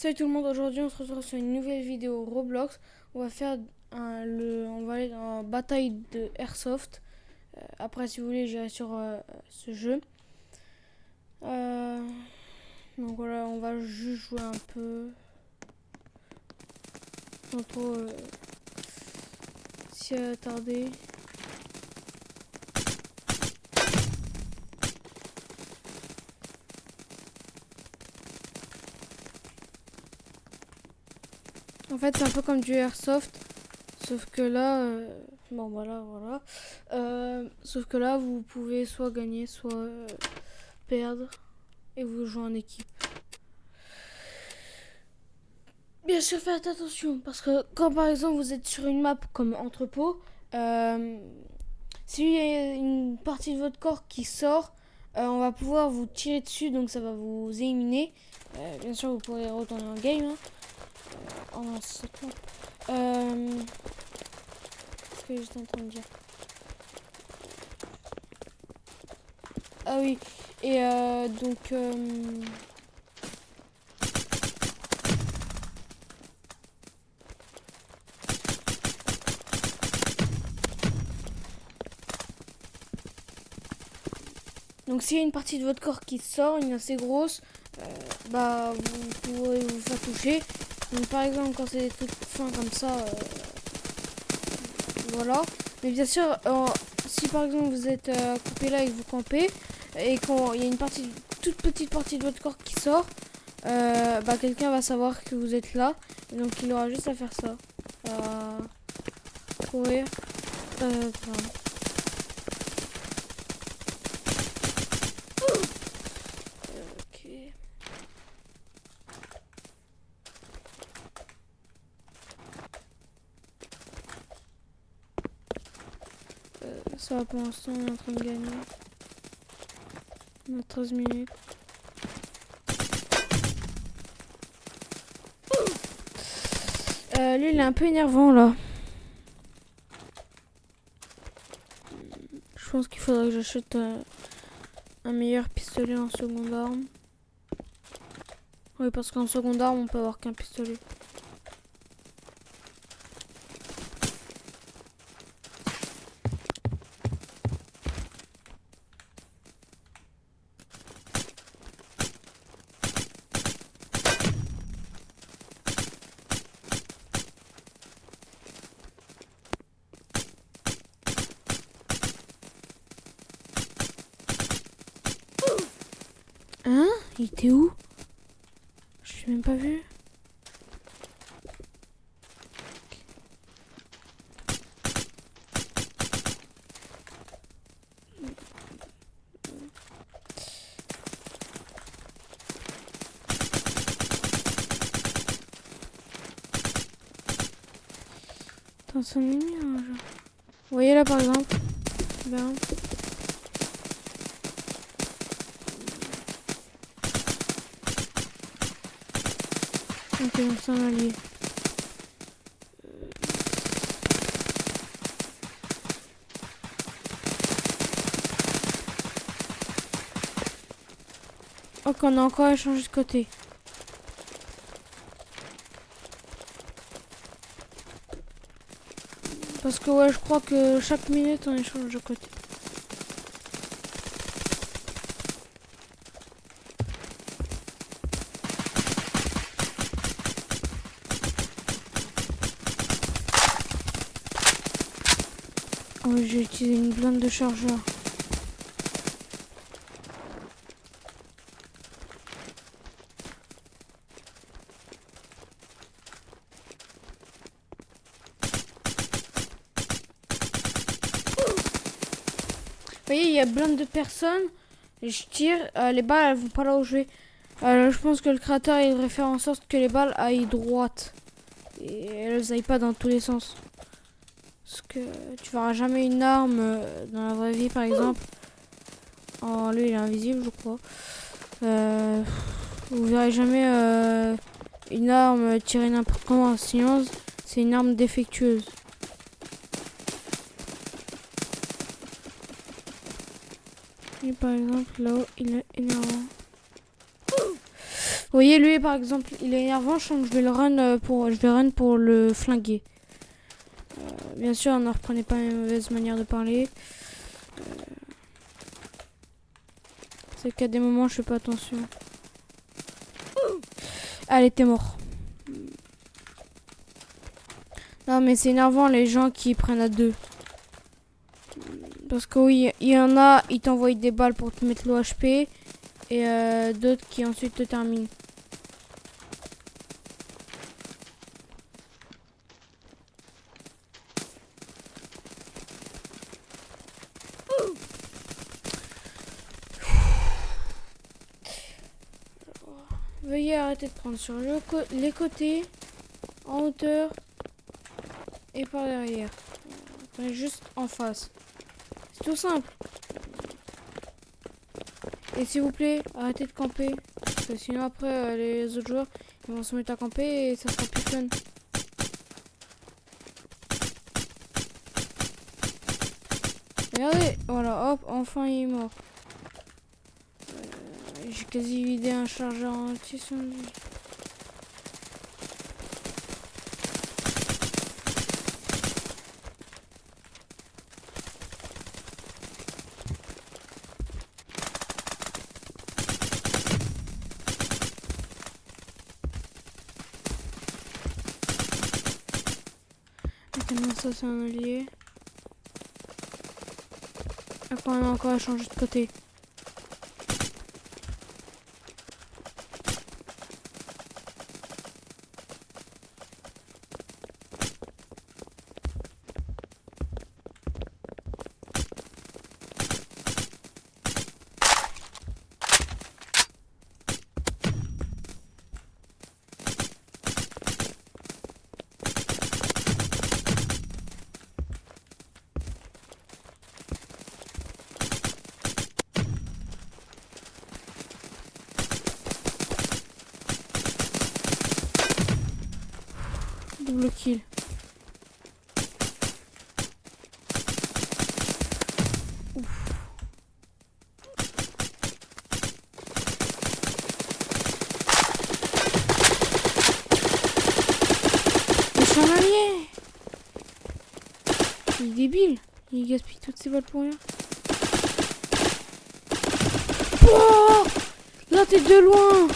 Salut tout le monde, aujourd'hui on se retrouve sur une nouvelle vidéo Roblox. On va faire on va aller dans la bataille de Airsoft. Après si vous voulez j'irai sur ce jeu. Euh, donc voilà, on va juste jouer un peu. Sans trop s'y attarder. En fait c'est un peu comme du Airsoft. Sauf que là, bon voilà. Sauf que là vous pouvez soit gagner, soit perdre. Et vous jouez en équipe. Bien sûr, faites attention parce que quand par exemple vous êtes sur une map comme entrepôt, s'il y a une partie de votre corps qui sort, on va pouvoir vous tirer dessus, donc ça va vous éliminer. Bien sûr, vous pourrez retourner en game. Hein. Oh non, c'est quoi ce que j'étais en train de dire. Ah oui, et donc... Donc s'il y a une partie de votre corps qui sort, une assez grosse, bah vous pourrez vous faire toucher. Donc par exemple quand c'est des trucs fins comme ça, voilà. Mais bien sûr, si par exemple vous êtes coupé là et que vous campez, et qu'il y a une partie, toute petite partie de votre corps qui sort, bah quelqu'un va savoir que vous êtes là. Et donc il aura juste à faire ça. Courir. Pardon. Ok. Ça va pour l'instant, on est en train de gagner. On a 13 minutes. Lui, il est un peu énervant là. Je pense qu'il faudrait que j'achète un meilleur pistolet en seconde arme. Oui, parce qu'en seconde arme, on peut avoir qu'un pistolet. Hein? Il était où? Je l'ai même pas vu. Attends, c'est un ennemi, hein, genre. Vous voyez là par exemple? Ben. Ok, donc c'est un allié. Ok, on a encore échangé de côté. Parce que ouais, je crois que chaque minute on échange de côté. Oh, j'ai utilisé une blinde de chargeur. Vous voyez, il y a plein de personnes. Et je tire, les balles elles vont pas là où je vais. Je pense que le créateur il devrait faire en sorte que les balles aillent droite. Et elles aillent pas dans tous les sens. Parce que tu verras jamais une arme dans la vraie vie par exemple. Oh, lui il est invisible je crois. Vous verrez jamais une arme tirée n'importe comment en silence. C'est une arme défectueuse. Et par exemple là-haut il est énervant. voyez, lui, par exemple, il est énervant. Je sens que je vais le run pour le flinguer. Bien sûr, ne reprenez pas mes mauvaises manières de parler. C'est qu'à des moments, je fais pas attention. Allez, t'es mort. Non, mais c'est énervant les gens qui prennent à deux. Parce que oui, il y en a, ils t'envoient des balles pour te mettre l'OHP. Et d'autres qui ensuite te terminent. Veuillez arrêter de prendre sur les côtés, en hauteur et par derrière. Prenez juste en face. C'est tout simple. Et s'il vous plaît, arrêtez de camper. Parce que sinon après, les autres joueurs ils vont se mettre à camper et ça sera plus fun. Regardez, voilà, hop, enfin il est mort. J'ai quasi vidé un chargeur entier sur lui. Maintenant ça c'est un allié. Après on a encore à changer de côté. Double kill. Ouf. Mais c'est un allié. Il est débile. Il gaspille toutes ses balles pour rien. Oh, là t'es de loin.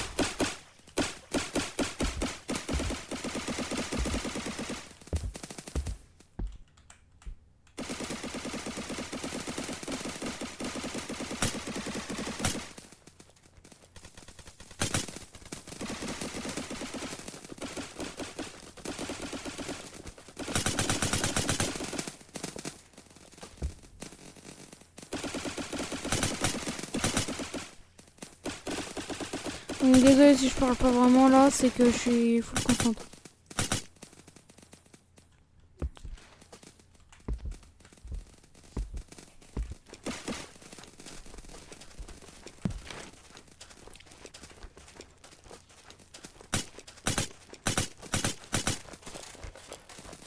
Donc, désolé si je parle pas vraiment là, c'est que je suis full concentré.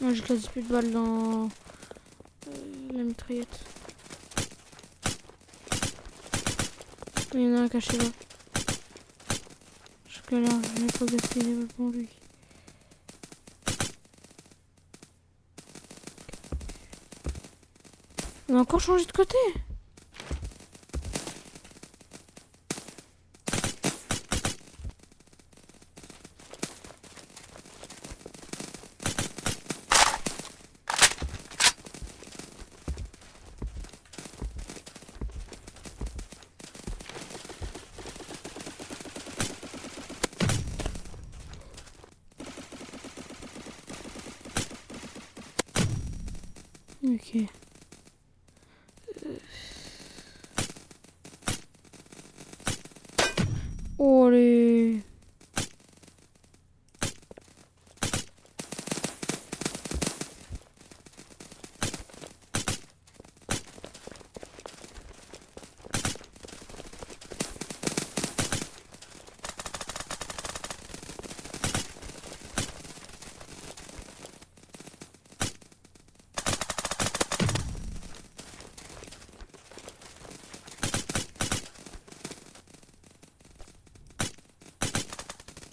Moi j'ai quasi plus de balles dans la mitraillette. Il y en a un caché là. Je galère, je n'ai pas gaspillé les balles pour lui. On a encore changé de côté. Ok. Oh les...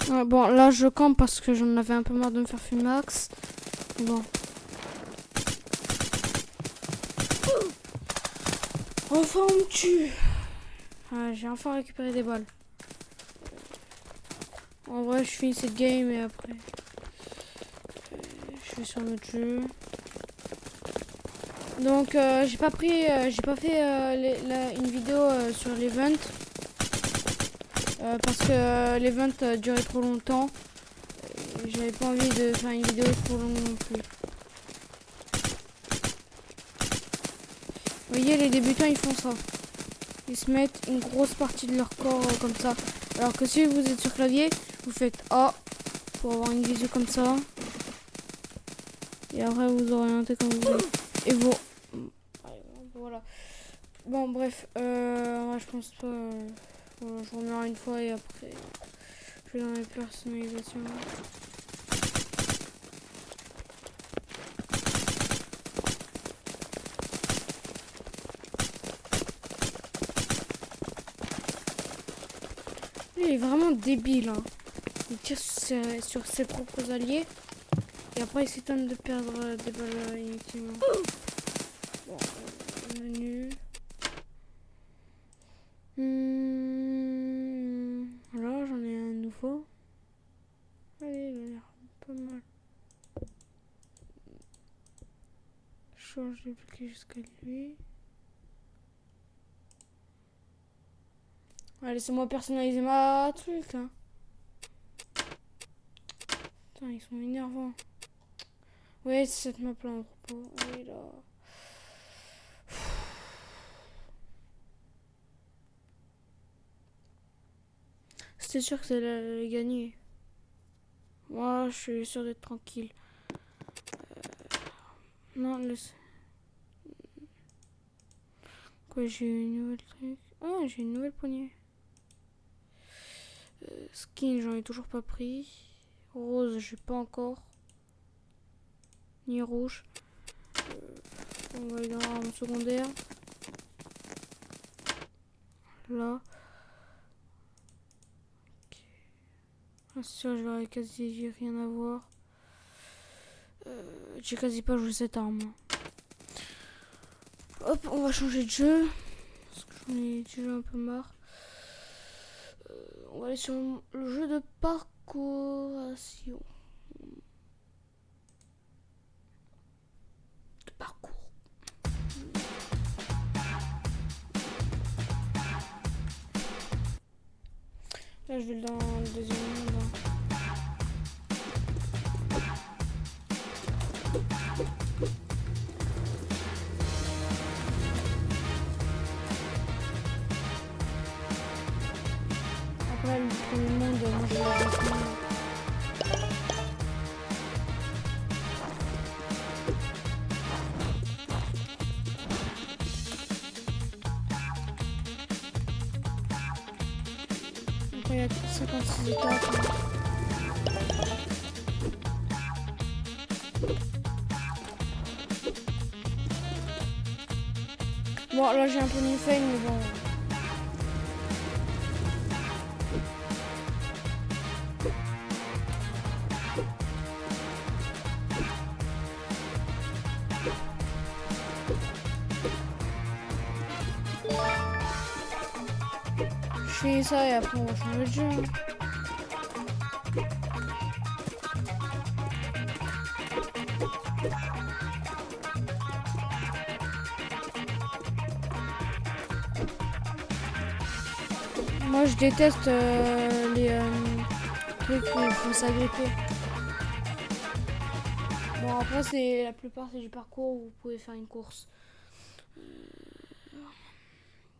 Ouais, bon, là je campe parce que j'en avais un peu marre de me faire fumax. Bon. Enfin on me tue. Ah, j'ai enfin récupéré des balles. En vrai je finis cette game et après je vais sur notre jeu. Donc j'ai pas fait une vidéo sur l'event parce que l'event durait trop longtemps. J'avais pas envie de faire une vidéo trop longue non plus. Vous voyez, les débutants ils font ça. Ils se mettent une grosse partie de leur corps comme ça. Alors que si vous êtes sur clavier, vous faites A pour avoir une visu comme ça. Et après vous orientez comme vous voulez. Et vous... Voilà. Bon bref, moi je pense pas... voilà, je remets une fois et après je vais dans les personnalisations. Il est vraiment débile, hein. Il tire sur ses propres alliés et après il s'étonne de perdre des balles inutilement. Bon, menu. Là j'en ai un nouveau. Allez, il a l'air pas mal. Change de cliquer jusqu'à lui. Allez, laissez-moi personnaliser ma truc là. Putain, ils sont énervants. Ouais, c'est cette map là en propos. Allez là. C'était sûr que ça allait gagner. Moi, je suis sûr d'être tranquille. Non, laisse. Quoi, j'ai une nouvelle truc. Ah, j'ai une nouvelle poignée. Skin, j'en ai toujours pas pris. Rose, j'ai pas encore. Ni rouge. On va aller dans l'arme secondaire. Là. Okay. Ah, c'est sûr, je vais quasi rien à voir. J'ai quasi pas joué cette arme. Hop, on va changer de jeu. Parce que j'en ai déjà un peu marre. On va aller sur le jeu de parcouration. De parcours. Là, je vais dans le deuxième monde. Après, le premier monde, moi, je vais la découvrir. Après, il y a 56 étapes. Bon, là, j'ai un peu mis fail, mais bon. Je fais ça et après, on va changer de jeu. Moi, je déteste les trucs où il faut s'agripper. Bon, après, la plupart, c'est du parcours où vous pouvez faire une course.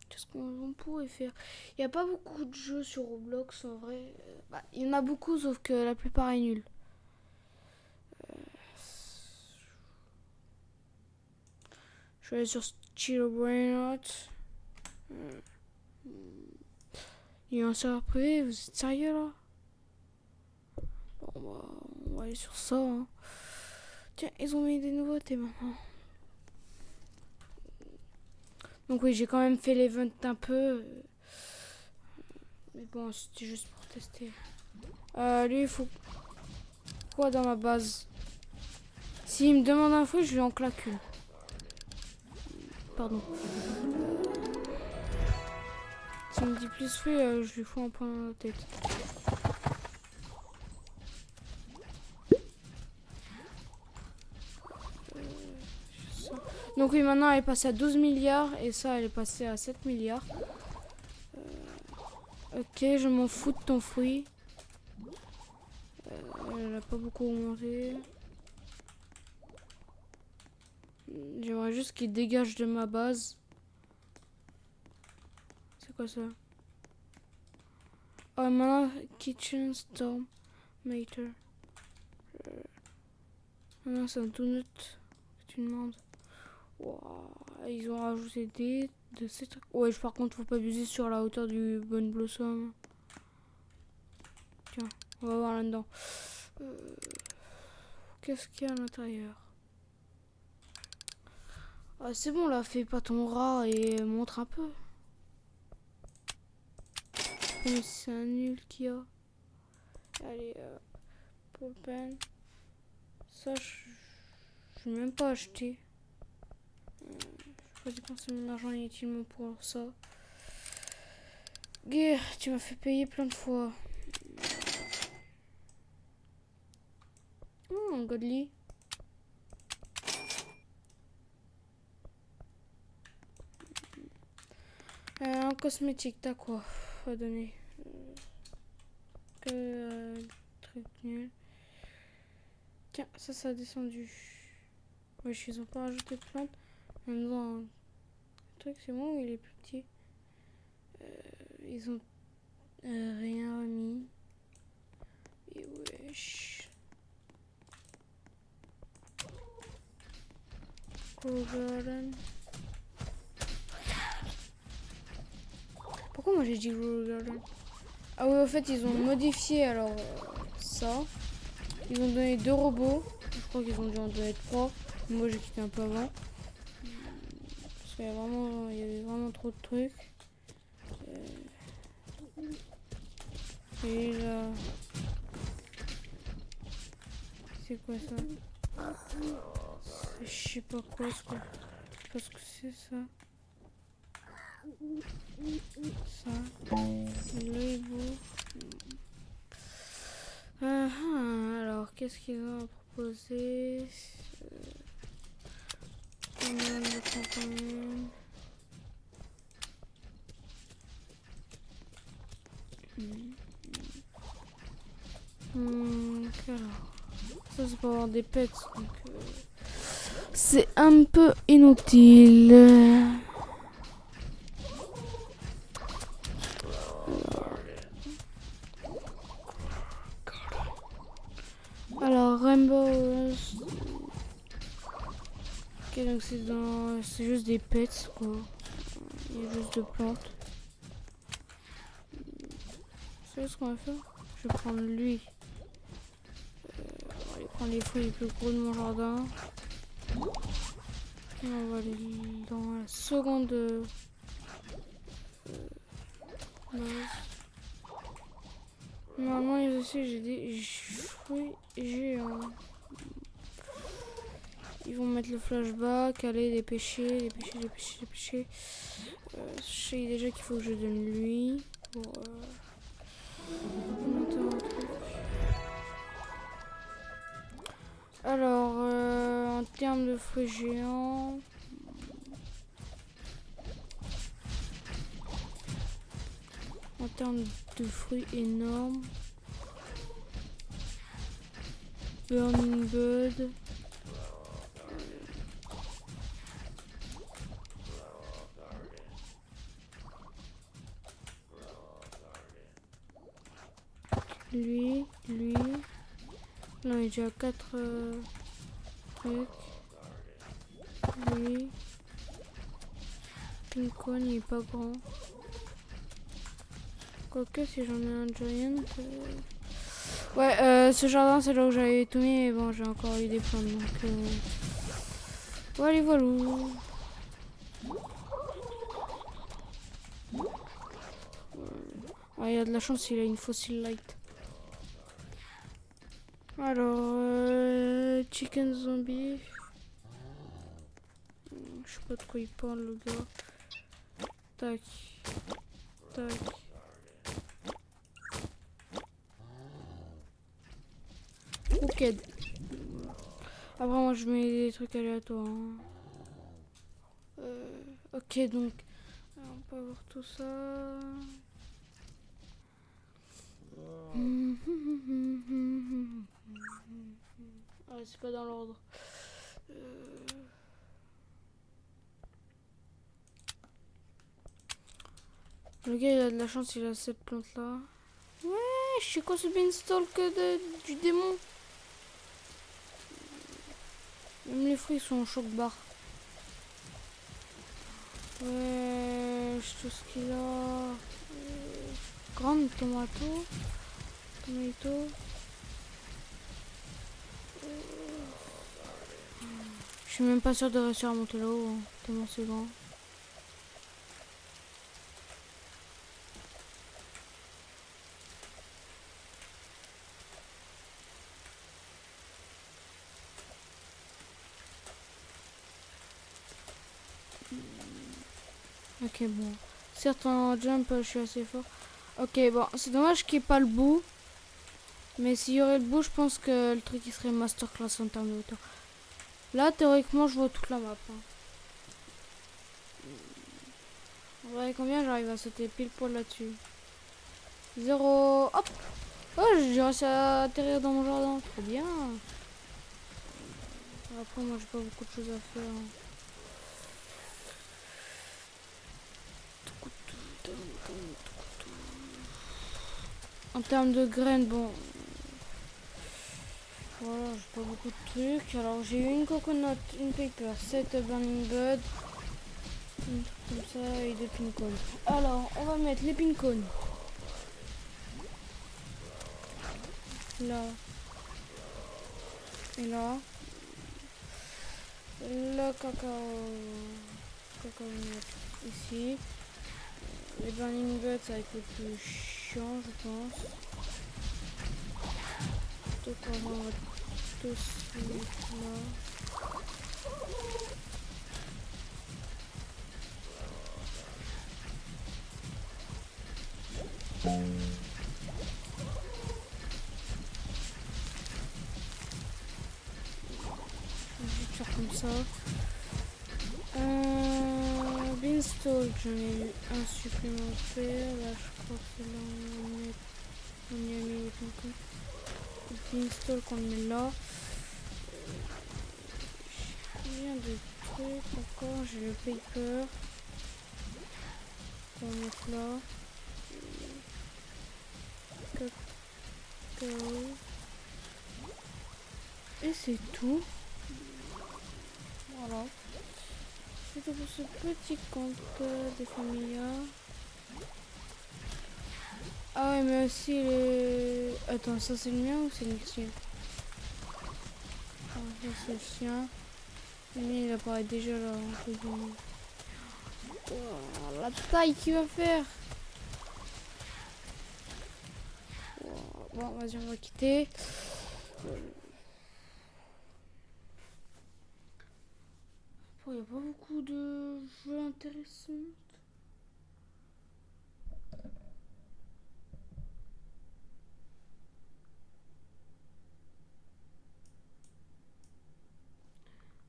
Qu'est-ce qu'on pourrait faire? Il n'y a pas beaucoup de jeux sur Roblox, en vrai. Bah, il y en a beaucoup, sauf que la plupart est nul. Je vais aller sur Chill. Il y a un serveur privé, vous êtes sérieux là? Bon, bah, on va aller sur ça. Hein. Tiens, ils ont mis des nouveautés maintenant. Donc oui, j'ai quand même fait l'event un peu. Mais bon, c'était juste pour tester. Lui, il faut quoi dans ma base? S'il me demande un fruit, je lui en claque une. Pardon. S'il me dit plus fruit, je lui fous un point dans la tête. Donc oui, maintenant elle est passée à 12 milliards et ça elle est passée à 7 milliards. Ok, je m'en fous de ton fruit. Elle a pas beaucoup augmenté. J'aimerais juste qu'il dégage de ma base. C'est quoi ça? Oh, maintenant Kitchen Storm Mater. Maintenant c'est un donut que tu demandes. Wow, ils ont rajouté de ces trucs. Ouais, par contre, faut pas abuser sur la hauteur du Bonne Blossom. Tiens, on va voir là-dedans. Qu'est-ce qu'il y a à l'intérieur? Ah, c'est bon là, fais pas ton rat et montre un peu. Comme si c'est un nul qu'il y a. Allez, pour peine. Ça, je vais même pas acheter. Je vais dépenser mon argent inutilement pour ça. Guerre, tu m'as fait payer plein de fois. Un godly. Un cosmétique, t'as quoi à donner? Truc nul. Tiens, ça a descendu. Ouais, ils ont pas rajouté de plantes. Même dans un truc, c'est bon, il est plus petit. Ils ont rien remis. Et wesh. Garden. Pourquoi moi j'ai dit Garden? Ah oui, en fait, ils ont modifié alors ça. Ils ont donné 2 robots. Je crois qu'ils ont dû en donner 3. Moi, j'ai quitté un peu avant. Parce qu'il y avait vraiment trop de trucs. Et là... C'est quoi ça? Je sais pas quoi, ce que... Parce que c'est ça. Ça. Là, il beau. Alors, qu'est-ce qu'ils ont à proposer? Combien de campagnes? Alors, ça c'est pour avoir des pets, donc c'est un peu inutile. Alors Rainbow, ok, donc c'est juste des pets quoi. Il y a juste de plantes. C'est ce qu'on va faire. Je vais prendre lui. On va aller prendre les fruits les plus gros de mon jardin. Et on va aller dans la seconde base. Normalement ici j'ai des fruits géants. Ils vont mettre le flashback, aller dépêcher. Je sais déjà qu'il faut que je donne lui pour monter un truc. Alors, en termes de fruits géants, en termes de fruits énormes, Burning Bud, lui, là il est déjà 4 trucs, lui, Pincon il est pas grand, quoique si j'en ai un giant, ouais ce jardin c'est là où j'avais tout mis, mais bon j'ai encore eu des plantes donc voilà voilà. Il y a de la chance, il a une fossil light. Alors, chicken zombie. Je sais pas de quoi il parle le gars. Tac. Tac. Ok. Après moi je mets des trucs aléatoires. Hein. Ok donc on peut avoir tout ça. Ah c'est pas dans l'ordre. Le gars il a de la chance, il a cette plante là. Ouais, je sais quoi ce beanstalk du démon. Même les fruits sont en choc barre. Ouais, tout ce qu'il a. Grande tomato. Tomato. Je suis même pas sûr de réussir à monter là-haut, hein, tellement c'est grand. Ok, bon. Certes, en jump, je suis assez fort. Ok, bon, c'est dommage qu'il n'y ait pas le bout. Mais s'il y aurait le bout, je pense que le truc il serait masterclass en termes de hauteur. Là, théoriquement, je vois toute la map. Hein. Vous voyez combien j'arrive à sauter pile poil là-dessus. 0. Hop. Oh, j'ai réussi à atterrir dans mon jardin. Trop bien. Après, moi, j'ai pas beaucoup de choses à faire. En termes de graines, bon. Voilà, j'ai pas beaucoup de trucs. Alors, j'ai eu une coconut, une paper, 7 burning bud. Un truc comme ça et des pin cones. Alors, on va mettre les pin cones. Là. Et là. Le cacao. Cacao ici. Les burning buds, ça va être le plus chiant, je pense. Donc, on va tous mettre là. Je vais faire comme ça. Beanstalk, j'en ai eu un supplémentaire. Là, je crois que là, on y a mis les pincons. Beanstalk, on le met là. Combien de trucs encore? J'ai le paper. On va mettre là. Cacao. Et c'est tout. Voilà. C'est tout pour ce petit compte des familles. Ah ouais, mais aussi les... Attends, ça c'est le mien ou c'est le sien? Ah, ça c'est le sien. Mais il apparaît déjà là. Oh, la taille qu'il va faire. Oh, bon, vas-y, on va quitter. Il n'y a pas beaucoup de jeux intéressants.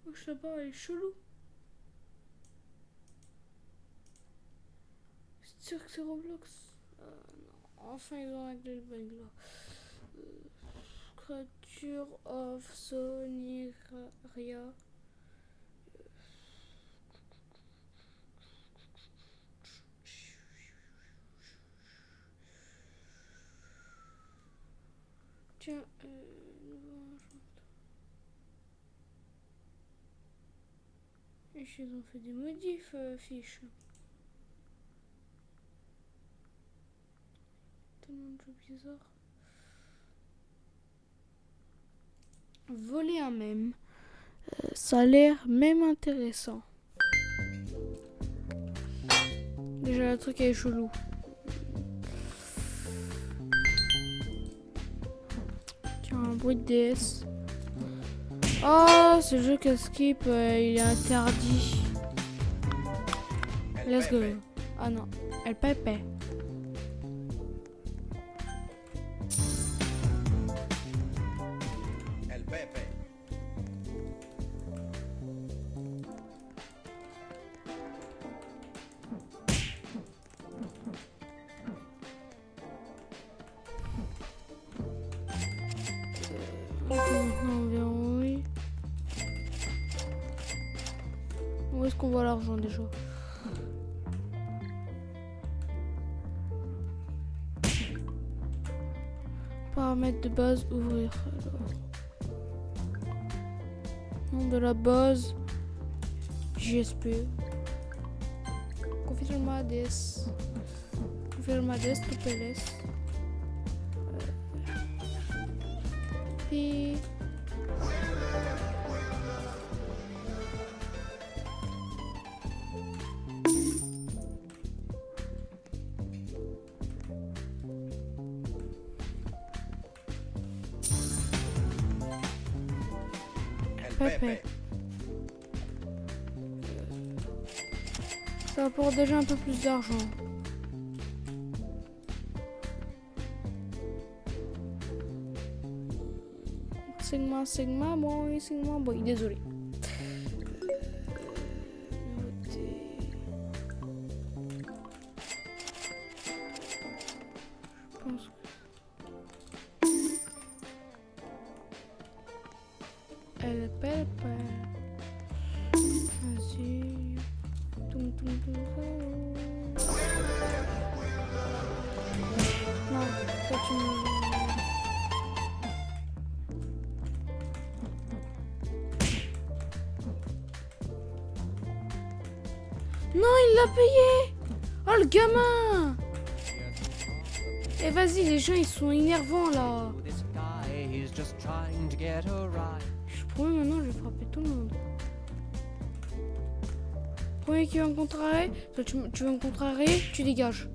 Oh, je sais pas, elle est chelou. C'est sûr que c'est Roblox. Non. Enfin, ils ont réglé le bug là. Creature of Soniria. Tiens, ils ont fait des modifs, fiches. Tellement de jeux bizarres. Voler un mème. Ça a l'air même intéressant. Déjà, le truc est chelou. Tiens, bruit de DS. Oh, ce jeu que skip, il est interdit. Let's go. Ah non, elle pépé. On verrouille. Où est-ce qu'on voit l'argent déjà? Paramètres de base, ouvrir. Alors. Nom de la base, JSP. Confirmades. Confirmades, TPLS. Puis... Pépé. Ça apporte déjà un peu plus d'argent. Sigma boy, désolé. Je pense que... Elle pèle pas. Vas-y. Toum, toum, toum. Non, toi tu me... Non, il l'a payé. Oh, le gamin. Eh, vas-y, les gens, ils sont énervants, là. Je promets, maintenant, je vais frapper tout le monde. Premier qui va me contrarier, toi, tu vas me contrarier, tu dégages.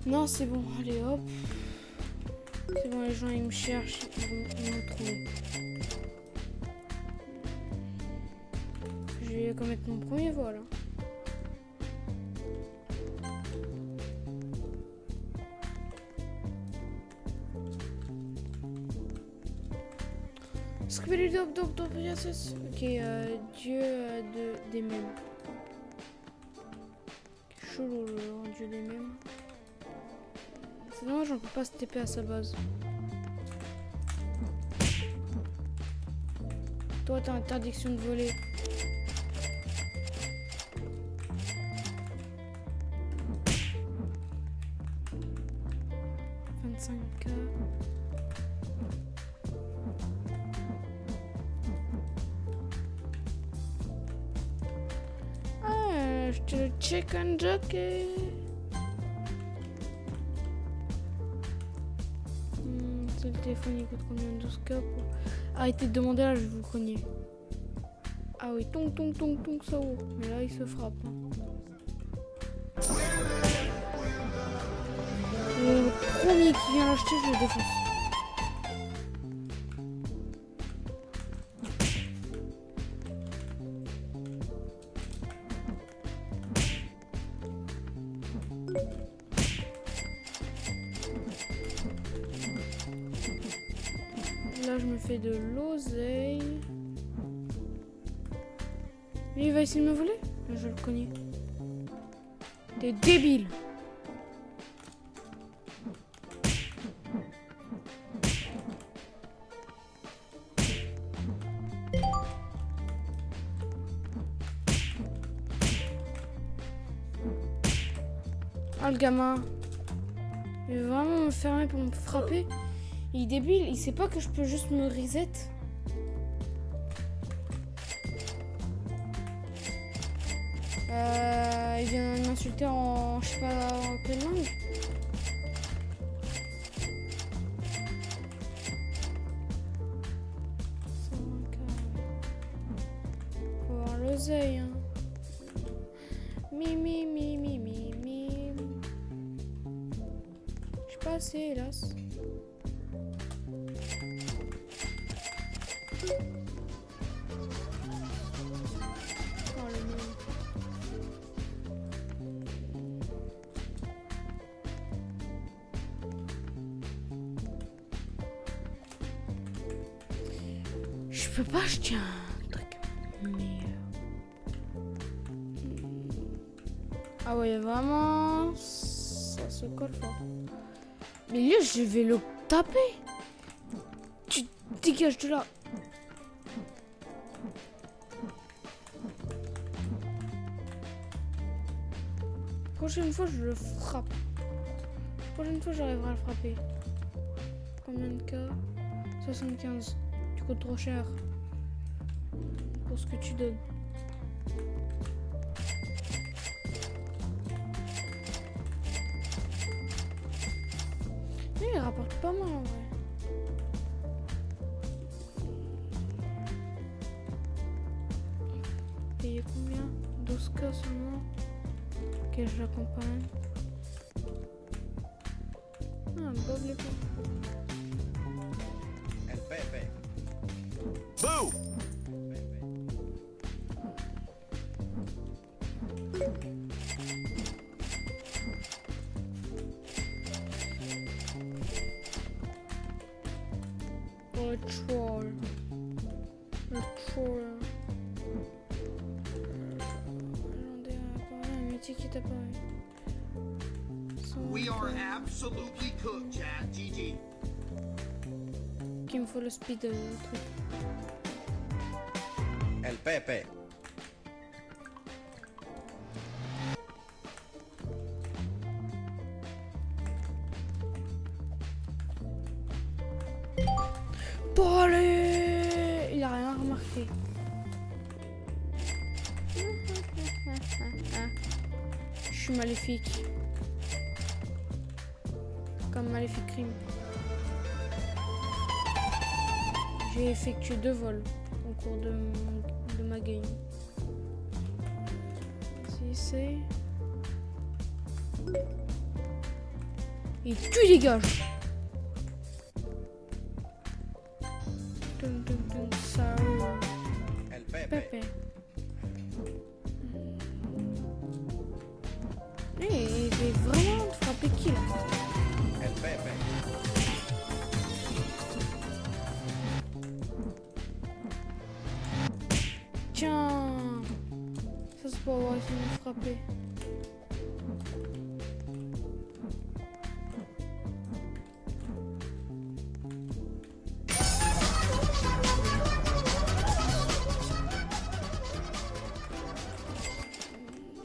Non, c'est bon, allez, hop. C'est bon, les gens ils me cherchent, ils vont me trouver. Je vais commettre mon premier vol. Hein. Ok, dieu des mèmes. Chelou le dieu des mèmes. C'est dommage, on peut pas se TP à sa base. Toi, t'as interdiction de voler. $25K. Ah, je te chicken jockey. Le téléphone il coûte combien? 12K pour... Arrêtez de demander là, je vais vous cogner. Ah oui, tong, ça haut. Mais là, il se frappe. Hein. Le premier qui vient l'acheter, je le défonce. Là, je me fais de l'oseille. Lui, il va essayer de me voler? Là, je le connais. T'es débile! Ah, le gamin. Il veut vraiment me fermer pour me frapper. Il est débile, il sait pas que je peux juste me reset. Il vient m'insulter en je sais pas en quelle langue. Faut avoir l'oseille. Hein. Je suis pas assez, hélas. Oh, le mien. Je peux pas acheter un truc meilleur. Ah ouais, vraiment, ça se colle fort. Mais là, je vais le taper. Tu dégages de là. Prochaine fois, je le frappe. Prochaine fois, j'arriverai à le frapper. Combien de cas? 75. Tu coûtes trop cher pour ce que tu donnes. Mais il rapporte pas mal en vrai. Payer combien? 12 cas seulement. Ok, je l'accompagne. Ah, Bob les pauvres. El Pepe. Boo! Oh, le troll. Le troll. Attendez, un métier qui t'a parlé. We are absolutely cooked, Chad. GG. Qu'il me faut le speed truc. El Pepe. Bon allez, il a rien remarqué. Je suis maléfique. Comme Maléfique Crime. J'ai effectué 2 vols au cours de ma game. Si c'est... Et tu dégages. Dun, dun, dun, ça. El Pepe. Pepe. Il est vraiment frappé qui là? El Pepe. Tiens, ça c'est pour avoir essayé de me frapper.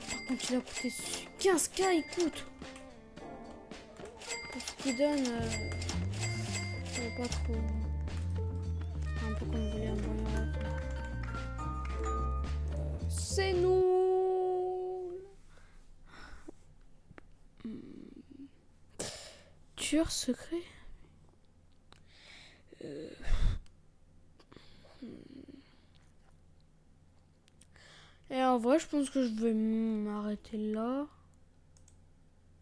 Par contre, il a coûté 15K, il coûte. Pour ce qu'il donne, pas trop. Un peu comme vous voulez, un moyen. C'est nul. Tueur secret. Et en vrai, je pense que je vais m'arrêter là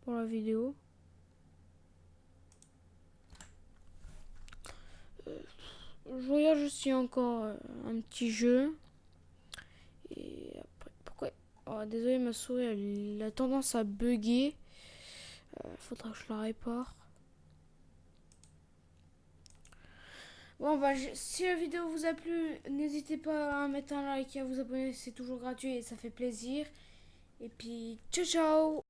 pour la vidéo. Je regarde juste s'il y a encore un petit jeu. Et après, pourquoi? Oh, désolé, ma souris elle a tendance à bugger. Faudra que je la répare. Bon, bah, si la vidéo vous a plu, n'hésitez pas à mettre un like et à vous abonner, c'est toujours gratuit et ça fait plaisir. Et puis, ciao ciao!